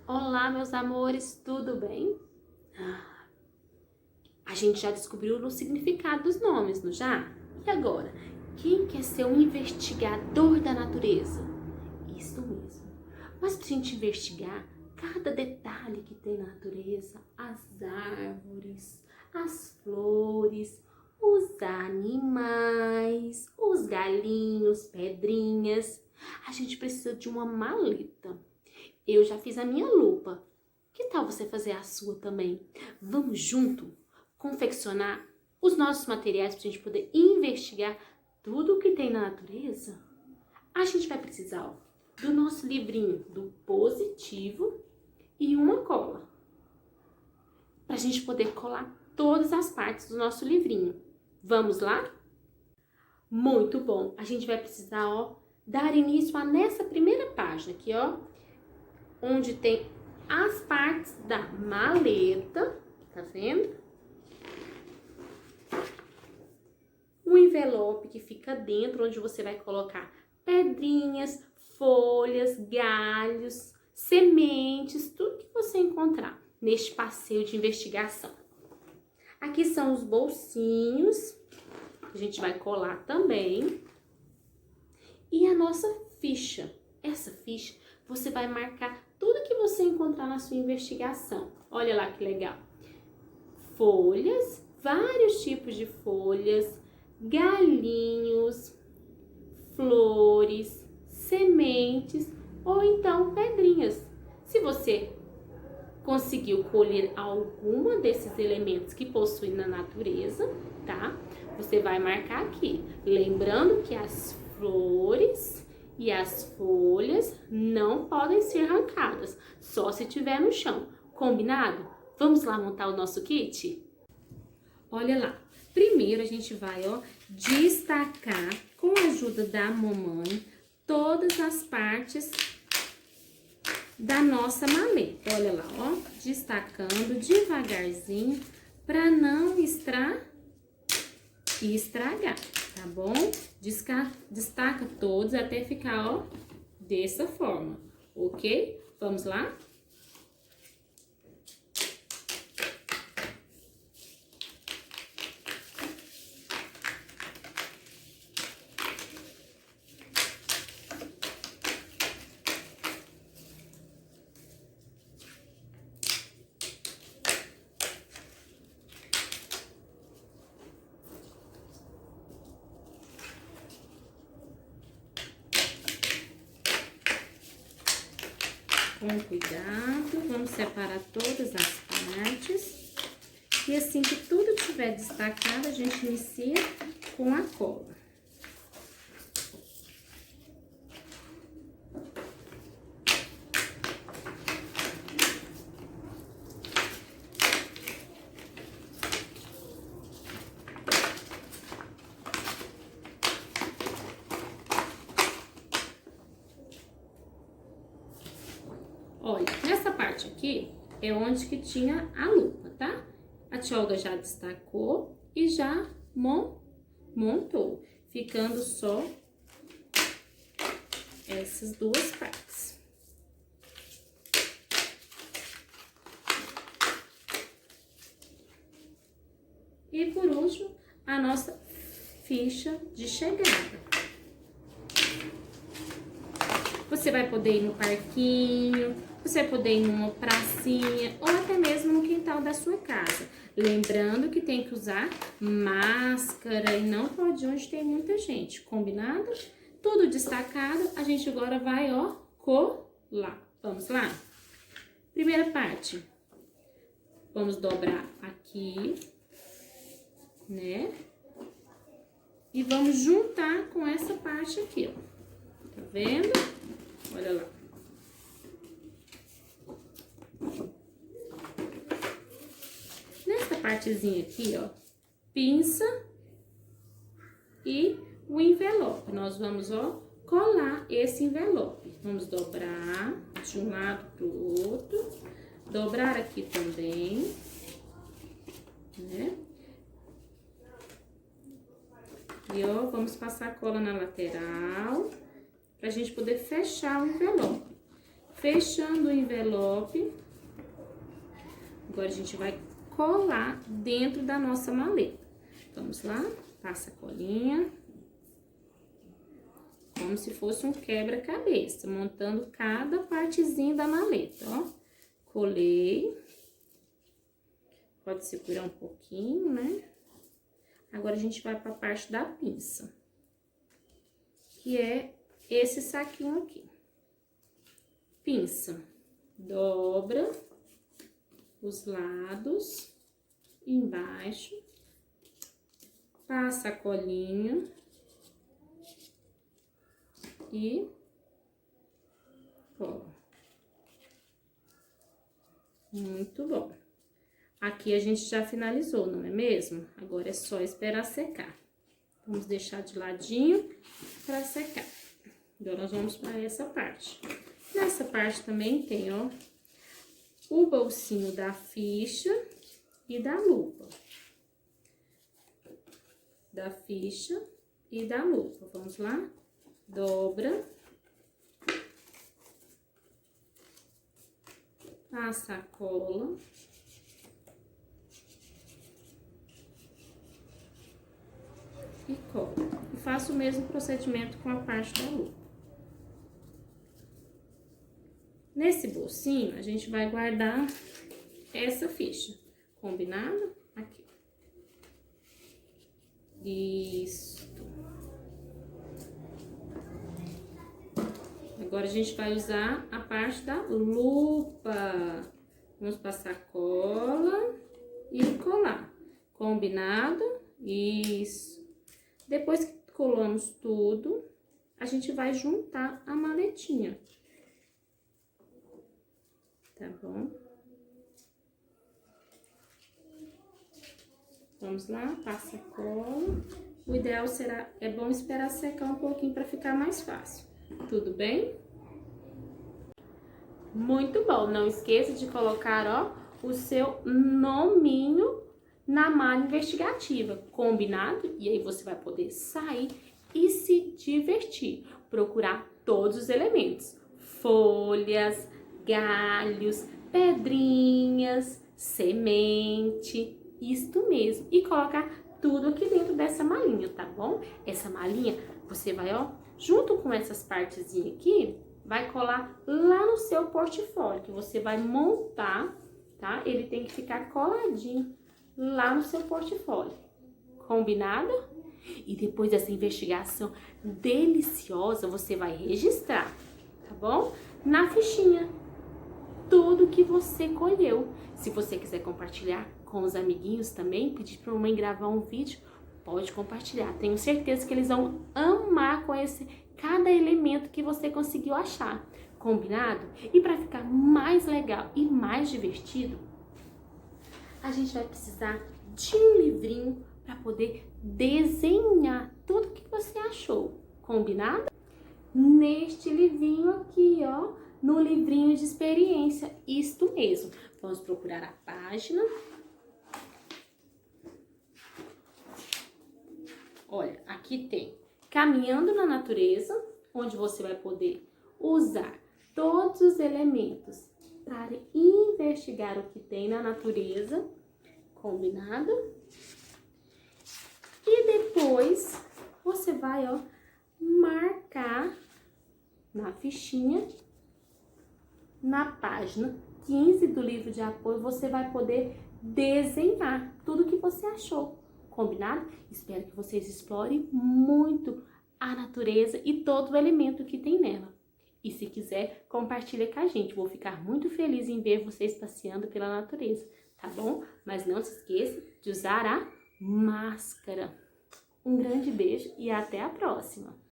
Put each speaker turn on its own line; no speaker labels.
Olá, meus amores, tudo bem? A gente já descobriu o significado dos nomes, não já? E agora? Quem quer ser um investigador da natureza? Isso mesmo. Mas pra gente investigar cada detalhe que tem na natureza, as árvores, as flores, os animais, os galinhos, pedrinhas, a gente precisa de uma maleta. Eu já fiz a minha lupa. Que tal você fazer a sua também? Vamos junto confeccionar os nossos materiais para a gente poder investigar tudo o que tem na natureza? A gente vai precisar, do nosso livrinho do positivo e uma cola. Para a gente poder colar todas as partes do nosso livrinho. Vamos lá? Muito bom! A gente vai precisar, dar início nessa primeira página aqui, onde tem as partes da maleta, tá vendo? O envelope que fica dentro, onde você vai colocar pedrinhas, folhas, galhos, sementes, tudo que você encontrar neste passeio de investigação. Aqui são os bolsinhos, a gente vai colar também. E a nossa ficha. Essa ficha você vai marcar tudo que você encontrar na sua investigação. Olha lá que legal. Folhas, vários tipos de folhas, galinhos, flores, sementes ou então pedrinhas. Se você conseguiu colher alguma desses elementos que possuem na natureza, tá? Você vai marcar aqui. Lembrando que as flores e as folhas não podem ser arrancadas, só se tiver no chão. Combinado? Vamos lá montar o nosso kit? Olha lá. Primeiro a gente vai, destacar com a ajuda da mamãe todas as partes da nossa maleta. Olha lá, destacando devagarzinho para não estragar, tá bom? Destaca todos até ficar, dessa forma, ok? Vamos lá? Com cuidado, vamos separar todas as partes. E assim que tudo estiver destacado, a gente inicia com a cola. Olha, nessa parte aqui é onde que tinha a lupa, tá? A tia Olga já destacou e já montou, ficando só essas duas partes. E por último, a nossa ficha de chegada. Você vai poder ir no parquinho, você vai poder ir numa pracinha ou até mesmo no quintal da sua casa. Lembrando que tem que usar máscara e não pode ir onde tem muita gente, combinado? Tudo destacado, a gente agora vai, colar. Vamos lá? Primeira parte, vamos dobrar aqui, né? E vamos juntar com essa parte aqui, Tá vendo? Olha lá. Nessa partezinha aqui, pinça e o envelope. Nós vamos, colar esse envelope. Vamos dobrar de um lado pro outro. Dobrar aqui também, né? E, vamos passar cola na lateral pra gente poder fechar o envelope. fechando o envelope. Agora a gente vai colar dentro da nossa maleta. Vamos lá, passa a colinha. Como se fosse um quebra-cabeça, montando cada partezinha da maleta, ó. Colei. Pode segurar um pouquinho, né? Agora a gente vai para a parte da pinça, que é esse saquinho aqui. Pinça, dobra os lados, embaixo, passa a colinha e cola. Muito bom. Aqui a gente já finalizou, não é mesmo? Agora é só esperar secar. Vamos deixar de ladinho para secar. Agora nós vamos para essa parte. Nessa parte também tem, ó, o bolsinho da ficha e da lupa. Da ficha e da lupa. Vamos lá? Dobra. Passa a cola. E cola. E faço o mesmo procedimento com a parte da lupa. Nesse bolsinho, a gente vai guardar essa ficha. Combinado? Aqui. Isso. Agora, a gente vai usar a parte da lupa. Vamos passar cola e colar. Combinado? Isso. Depois que colamos tudo, a gente vai juntar a maletinha. Tá bom? Vamos lá, passa a cola. O ideal é bom esperar secar um pouquinho para ficar mais fácil. Tudo bem? Muito bom. Não esqueça de colocar, ó, o seu nominho na malha investigativa, combinado? E aí você vai poder sair e se divertir. Procurar todos os elementos. Folhas, galhos, pedrinhas, semente, isto mesmo. E colocar tudo aqui dentro dessa malinha, tá bom? Essa malinha, você vai, ó, junto com essas partezinhas aqui, vai colar lá no seu portfólio, que você vai montar, tá? Ele tem que ficar coladinho lá no seu portfólio. Combinado? E depois dessa investigação deliciosa, você vai registrar, tá bom? Na fichinha, tudo que você colheu. Se você quiser compartilhar com os amiguinhos também, pedir para a mamãe gravar um vídeo, pode compartilhar. Tenho certeza que eles vão amar conhecer cada elemento que você conseguiu achar. Combinado? E para ficar mais legal e mais divertido, a gente vai precisar de um livrinho para poder desenhar tudo que você achou. Combinado? Neste livrinho aqui, ó, no livrinho de experiência, isto mesmo. Vamos procurar a página. Olha, aqui tem Caminhando na Natureza, onde você vai poder usar todos os elementos para investigar o que tem na natureza. Combinado? E depois você vai, ó, marcar na fichinha, na página 15 do livro de apoio, você vai poder desenhar tudo que você achou. Combinado? Espero que vocês explorem muito a natureza e todo o elemento que tem nela. E se quiser, compartilha com a gente. Vou ficar muito feliz em ver vocês passeando pela natureza, tá bom? Mas não se esqueça de usar a máscara. Um grande beijo e até a próxima!